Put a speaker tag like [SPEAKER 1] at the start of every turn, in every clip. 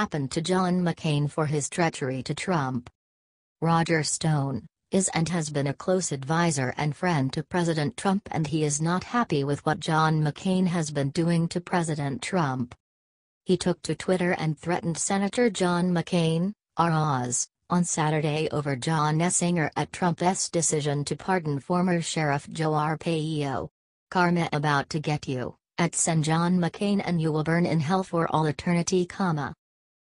[SPEAKER 1] happened to John McCain for his treachery to Trump. Roger Stone is and has been a close advisor and friend to President Trump, and he is not happy with what John McCain has been doing to President Trump. He took to Twitter and threatened Senator John McCain, R.Oz, on Saturday over John Essinger at Trump's decision to pardon former Sheriff Joe Arpaio. "Karma about to get you, @Sen John McCain, and you will burn in hell for all eternity."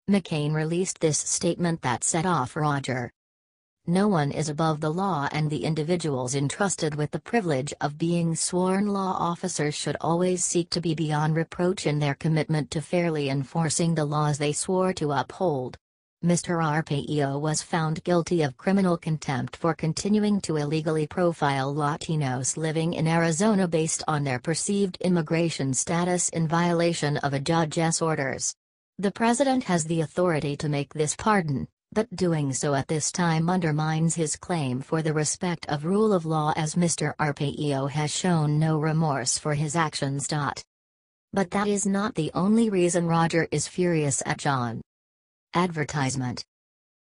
[SPEAKER 1] McCain released this statement that set off Roger. "No one is above the law, and the individuals entrusted with the privilege of being sworn law officers should always seek to be beyond reproach in their commitment to fairly enforcing the laws they swore to uphold." Mr. Arpaio was found guilty of criminal contempt for continuing to illegally profile Latinos living in Arizona based on their perceived immigration status in violation of a judge's orders. The president has the authority to make this pardon, but doing so at this time undermines his claim for the respect of rule of law, as Mr. Arpaio has shown no remorse for his actions. But that is not the only reason Roger is furious at John. Advertisement.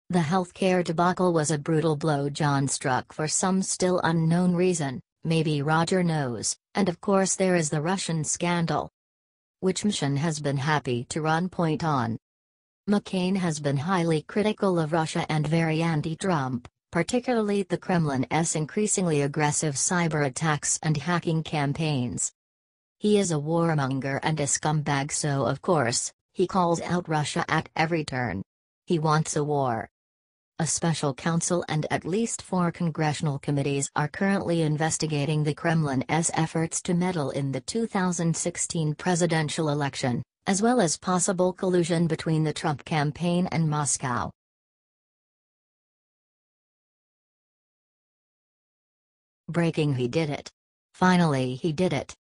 [SPEAKER 1] The healthcare debacle was a brutal blow John struck for some still unknown reason. Maybe Roger knows, and of course there is the Russian scandal, which McCain has been happy to run point on. McCain has been highly critical of Russia and very anti-Trump, particularly the Kremlin's increasingly aggressive cyber attacks and hacking campaigns. He is a warmonger and a scumbag, so of course, he calls out Russia at every turn. He wants a war. A special counsel and at least 4 congressional committees are currently investigating the Kremlin's efforts to meddle in the 2016 presidential election, as well as possible collusion between the Trump campaign and Moscow. Breaking: he did it. Finally he did it.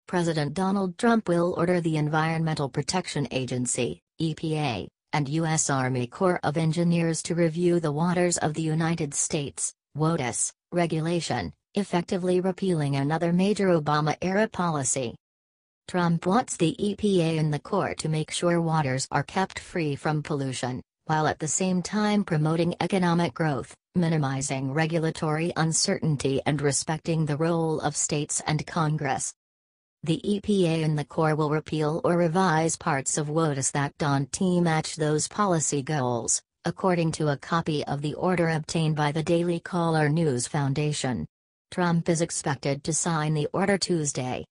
[SPEAKER 1] President Donald Trump will order the Environmental Protection Agency, EPA, and U.S. Army Corps of Engineers to review the waters of the United States, WOTUS, regulation, effectively repealing another major Obama-era policy. Trump wants the EPA and the Corps to make sure waters are kept free from pollution, while at the same time promoting economic growth, minimizing regulatory uncertainty and respecting the role of states and Congress. The EPA and the Corps will repeal or revise parts of WOTUS that don't match those policy goals, according to a copy of the order obtained by the Daily Caller News Foundation. Trump is expected to sign the order Tuesday.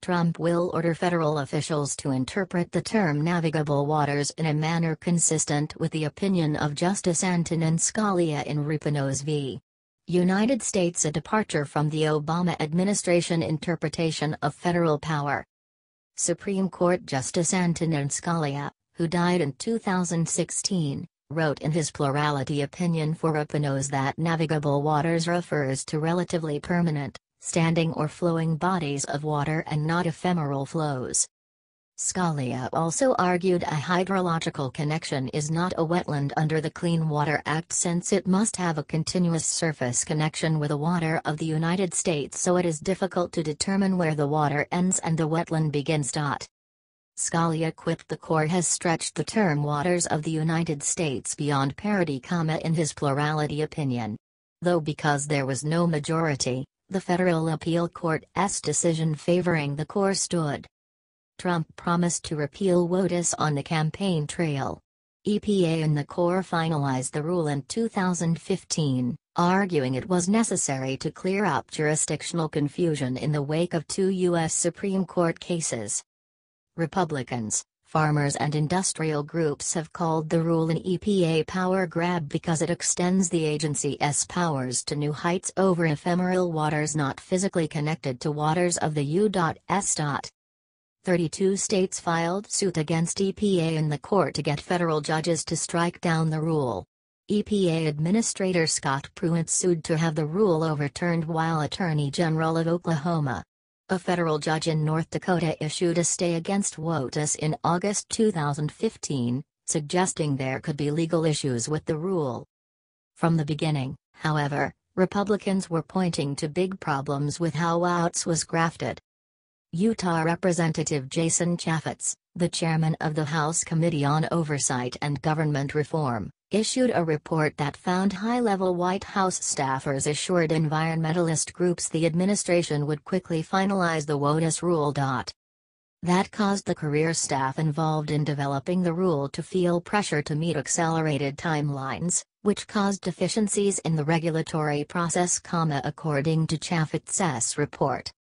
[SPEAKER 1] Trump will order federal officials to interpret the term navigable waters in a manner consistent with the opinion of Justice Antonin Scalia in Rapinos v. United States, a departure from the Obama administration interpretation of federal power. Supreme Court Justice Antonin Scalia, who died in 2016, wrote in his plurality opinion for Rapinos that navigable waters refers to relatively permanent, standing or flowing bodies of water and not ephemeral flows. Scalia also argued a hydrological connection is not a wetland under the Clean Water Act, since it must have a continuous surface connection with the water of the United States, so it is difficult to determine where the water ends and the wetland begins. Scalia quipped the Corps has stretched the term waters of the United States beyond parity, in his plurality opinion. Though because there was no majority, the Federal Appeal Court's decision favoring the Corps stood. Trump promised to repeal WOTUS on the campaign trail. EPA and the Corps finalized the rule in 2015, arguing it was necessary to clear up jurisdictional confusion in the wake of 2 U.S. Supreme Court cases. Republicans, farmers and industrial groups have called the rule an EPA power grab because it extends the agency's powers to new heights over ephemeral waters not physically connected to waters of the U.S. 32 states filed suit against EPA and the Corps to get federal judges to strike down the rule. EPA Administrator Scott Pruitt sued to have the rule overturned, while Attorney General of Oklahoma, a federal judge in North Dakota, issued a stay against WOTUS in August 2015, suggesting there could be legal issues with the rule. From the beginning, however, Republicans were pointing to big problems with how WOTUS was crafted. Utah Representative Jason Chaffetz, The chairman of the House Committee on Oversight and Government Reform, issued a report that found high-level White House staffers assured environmentalist groups the administration would quickly finalize the WOTUS rule. That caused the career staff involved in developing the rule to feel pressure to meet accelerated timelines, which caused deficiencies in the regulatory process, according to Chaffetz's report.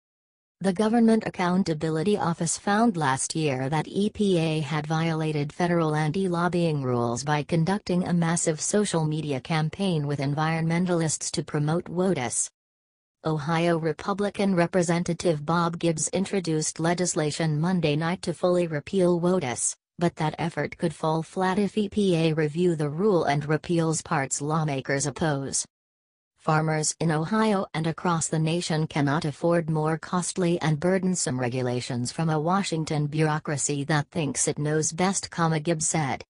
[SPEAKER 1] The Government Accountability Office found last year that EPA had violated federal anti-lobbying rules by conducting a massive social media campaign with environmentalists to promote WOTUS. Ohio Republican Representative Bob Gibbs introduced legislation Monday night to fully repeal WOTUS, but that effort could fall flat if EPA review the rule and repeals parts lawmakers oppose. Farmers in Ohio and across the nation cannot afford more costly and burdensome regulations from a Washington bureaucracy that thinks it knows best, Gibbs said.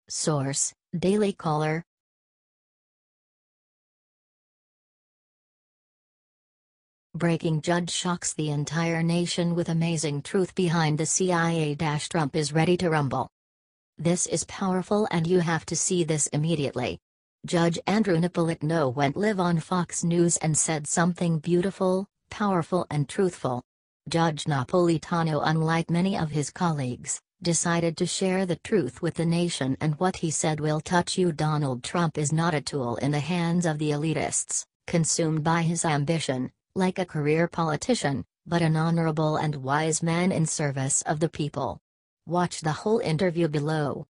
[SPEAKER 1] Source: Daily Caller. Breaking: Judge shocks the entire nation with amazing truth behind the CIA. Trump is ready to rumble. This is powerful and you have to see this immediately. Judge Andrew Napolitano went live on Fox News and said something beautiful, powerful and truthful. Judge Napolitano, unlike many of his colleagues, decided to share the truth with the nation, and what he said will touch you. Donald Trump is not a tool in the hands of the elitists, consumed by his ambition, like a career politician, but an honorable and wise man in service of the people. Watch the whole interview below.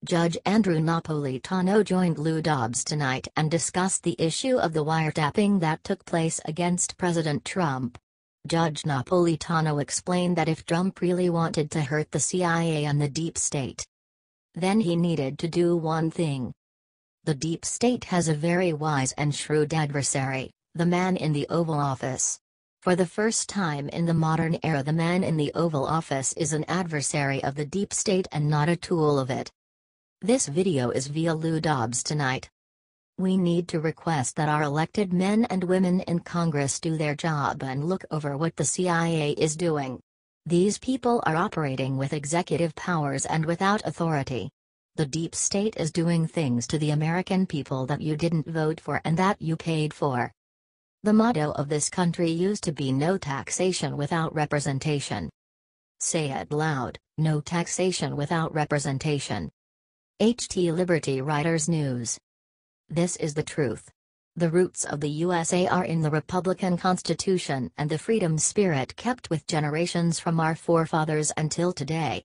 [SPEAKER 1] Judge Andrew Napolitano joined Lou Dobbs tonight and discussed the issue of the wiretapping that took place against President Trump. Judge Napolitano explained that if Trump really wanted to hurt the CIA and the deep state, then he needed to do one thing. The deep state has a very wise and shrewd adversary, the man in the Oval Office. For the first time in the modern era, the man in the Oval Office is an adversary of the deep state and not a tool of it. This video is via Lou Dobbs tonight. We need to request that our elected men and women in Congress do their job and look over what the CIA is doing. These people are operating with executive powers and without authority. The deep state is doing things to the American people that you didn't vote for and that you paid for. The motto of this country used to be no taxation without representation. Say it loud: no taxation without representation. HT Liberty Writers News. This is the truth. The roots of the USA are in the Republican Constitution and the freedom spirit kept with generations from our forefathers until today.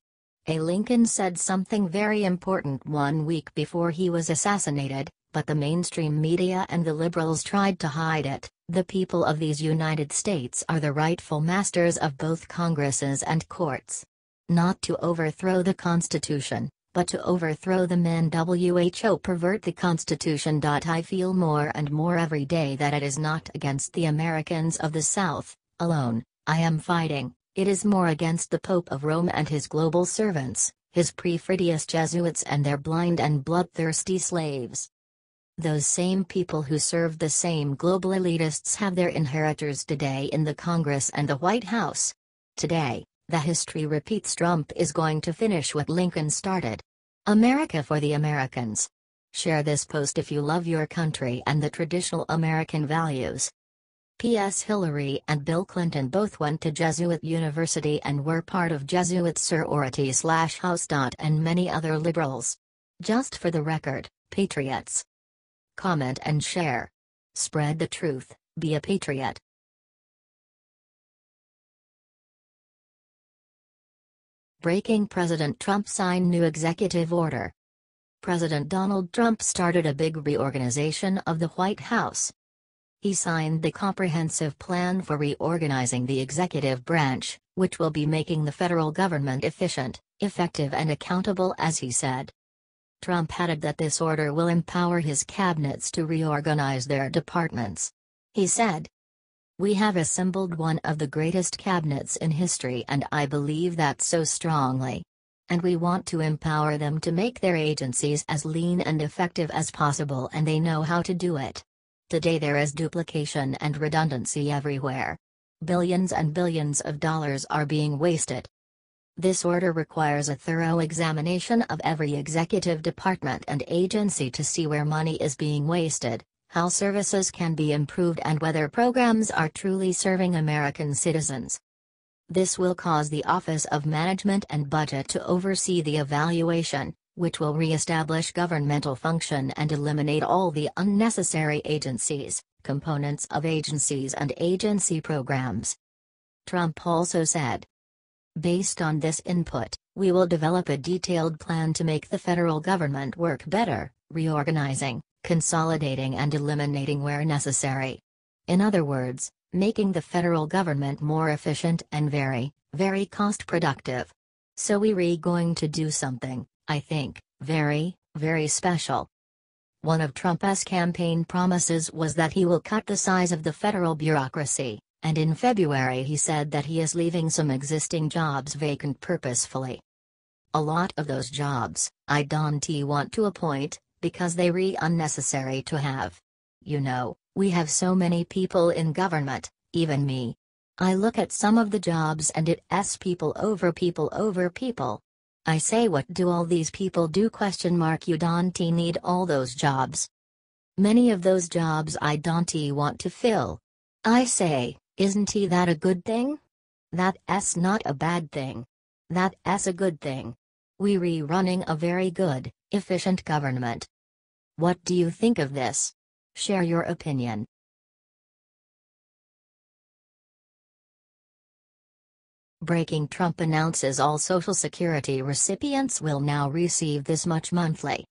[SPEAKER 1] A Lincoln said something very important 1 week before he was assassinated, but the mainstream media and the liberals tried to hide it. The people of these United States are the rightful masters of both Congresses and courts. Not to overthrow the Constitution, but to overthrow the men who pervert the Constitution. I feel more and more every day that it is not against the Americans of the South alone I am fighting. It is more against the Pope of Rome and his global servants, his perfidious Jesuits and their blind and bloodthirsty slaves. Those same people who serve the same global elitists have their inheritors today in the Congress and the White House. Today, the history repeats. Trump is going to finish what Lincoln started. America for the Americans. Share this post if you love your country and the traditional American values. P.S. Hillary and Bill Clinton both went to Jesuit University and were part of Jesuit sorority/house. And many other liberals. Just for the record, patriots. Comment and share. Spread the truth, be a patriot. Breaking: President Trump signed new executive order. President Donald Trump started a big reorganization of the White House. He signed the comprehensive plan for reorganizing the executive branch, which will be making the federal government efficient, effective and accountable, as he said. Trump added that this order will empower his cabinets to reorganize their departments. He said, "We have assembled one of the greatest cabinets in history, and I believe that so strongly. And we want to empower them to make their agencies as lean and effective as possible, and they know how to do it. Today there is duplication and redundancy everywhere. Billions and billions of dollars are being wasted. This order requires a thorough examination of every executive department and agency to see where money is being wasted, how services can be improved, and whether programs are truly serving American citizens. This will cause the Office of Management and Budget to oversee the evaluation, which will re-establish governmental function and eliminate all the unnecessary agencies, components of agencies and agency programs. Trump also said, "Based on this input, we will develop a detailed plan to make the federal government work better, reorganizing, consolidating and eliminating where necessary. In other words, making the government more efficient and very, very cost-productive. So we're going to do something, I think, very, very special." One of Trump's campaign promises was that he will cut the size of the federal bureaucracy, and in February he said that he is leaving some existing jobs vacant purposefully. A lot of those jobs, I don't want to appoint, because they're unnecessary to have. You know, we have so many people in government, even me. I look at some of the jobs and it's people over people over people. I say, what do all these people do? You don't need all those jobs. Many of those jobs I don't want to fill. I say, isn't that a good thing? That's not a bad thing. That's a good thing. We're running a very good, efficient government. What do you think of this? Share your opinion. Breaking: Trump announces all Social Security recipients will now receive this much monthly.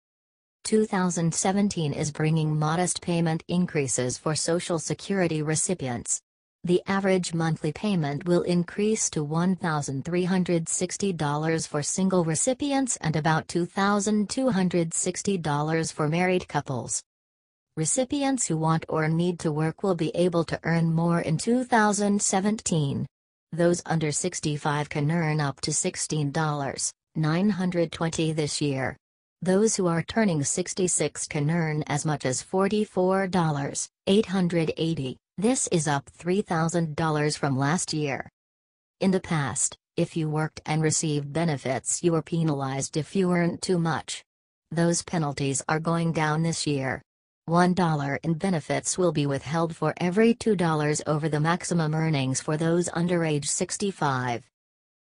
[SPEAKER 1] 2017 is bringing modest payment increases for Social Security recipients. The average monthly payment will increase to $1,360 for single recipients and about $2,260 for married couples. Recipients who want or need to work will be able to earn more in 2017. Those under 65 can earn up to $16,920 this year. Those who are turning 66 can earn as much as $44,880. This is up $3,000 from last year. In the past, if you worked and received benefits, you were penalized if you earned too much. Those penalties are going down this year. $1 in benefits will be withheld for every $2 over the maximum earnings for those under age 65.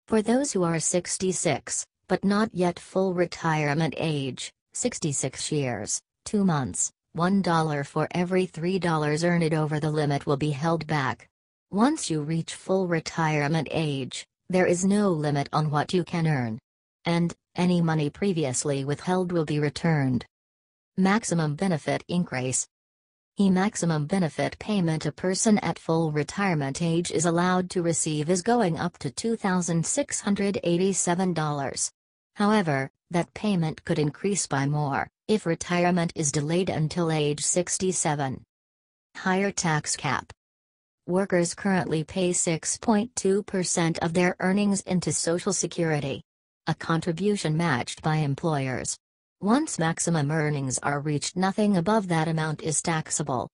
[SPEAKER 1] For those who are 66, but not yet full retirement age, 66 years, 2 months, $1 for every $3 earned over the limit will be held back. Once you reach full retirement age, there is no limit on what you can earn. And, any money previously withheld will be returned. Maximum benefit increase. Maximum benefit payment a person at full retirement age is allowed to receive is going up to $2,687. However, that payment could increase by more if retirement is delayed until age 67. Higher tax cap. Workers currently pay 6.2% of their earnings into Social Security, a contribution matched by employers. Once maximum earnings are reached, nothing above that amount is taxable.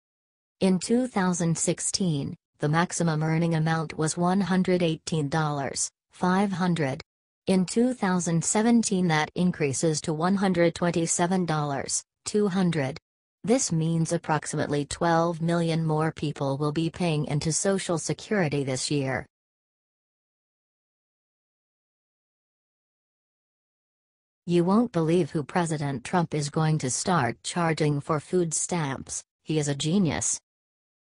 [SPEAKER 1] In 2016, the maximum earning amount was $118,500. In 2017 that increases to $127,200. This means approximately 12 million more people will be paying into Social Security this year. You won't believe who President Trump is going to start charging for food stamps. He is a genius.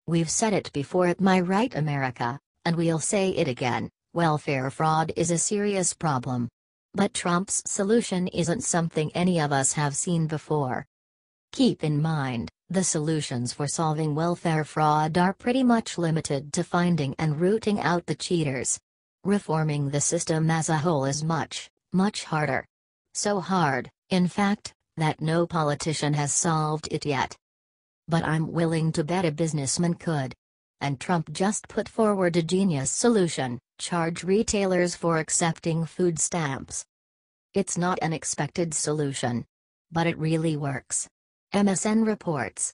[SPEAKER 1] We've said it before at My Right America, and we'll say it again. Welfare fraud is a serious problem. But Trump's solution isn't something any of us have seen before. Keep in mind, the solutions for solving welfare fraud are pretty much limited to finding and rooting out the cheaters. Reforming the system as a whole is much, much harder. So hard, in fact, that no politician has solved it yet. But I'm willing to bet a businessman could. And Trump just put forward a genius solution: charge retailers for accepting food stamps. It's not an expected solution. But it really works. MSN reports.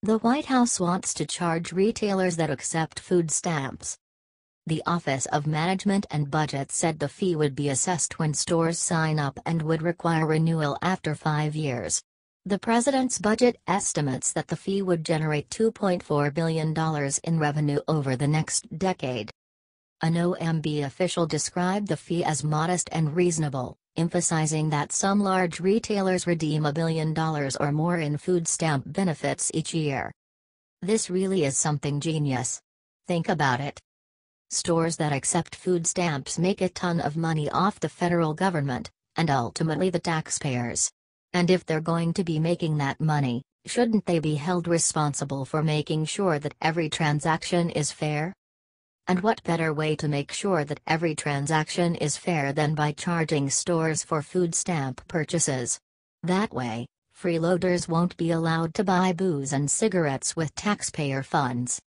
[SPEAKER 1] The White House wants to charge retailers that accept food stamps. The Office of Management and Budget said the fee would be assessed when stores sign up and would require renewal after 5 years. The president's budget estimates that the fee would generate $2.4 billion in revenue over the next decade. An OMB official described the fee as modest and reasonable, emphasizing that some large retailers redeem $1 billion or more in food stamp benefits each year. This really is something genius. Think about it. Stores that accept food stamps make a ton of money off the federal government, and ultimately the taxpayers. And if they're going to be making that money, shouldn't they be held responsible for making sure that every transaction is fair? And what better way to make sure that every transaction is fair than by charging stores for food stamp purchases? That way, freeloaders won't be allowed to buy booze and cigarettes with taxpayer funds.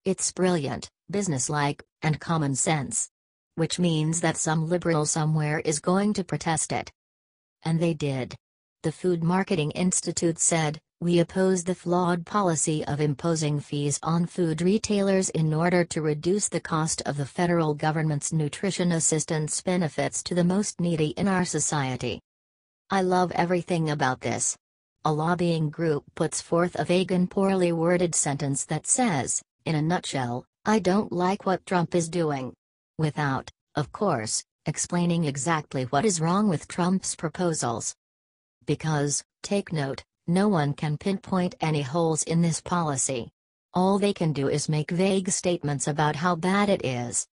[SPEAKER 1] It's brilliant, businesslike, and common sense. Which means that some liberal somewhere is going to protest it. And they did. The Food Marketing Institute said, "We oppose the flawed policy of imposing fees on food retailers in order to reduce the cost of the federal government's nutrition assistance benefits to the most needy in our society." I love everything about this. A lobbying group puts forth a vague and poorly worded sentence that says, in a nutshell, "I don't like what Trump is doing," without, of course, explaining exactly what is wrong with Trump's proposals. Because, take note, no one can pinpoint any holes in this policy. All they can do is make vague statements about how bad it is.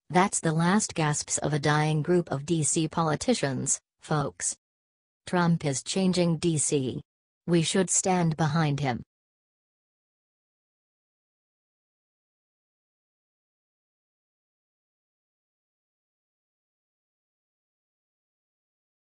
[SPEAKER 1] That's the last gasps of a dying group of DC politicians, folks. Trump is changing DC. We should stand behind him.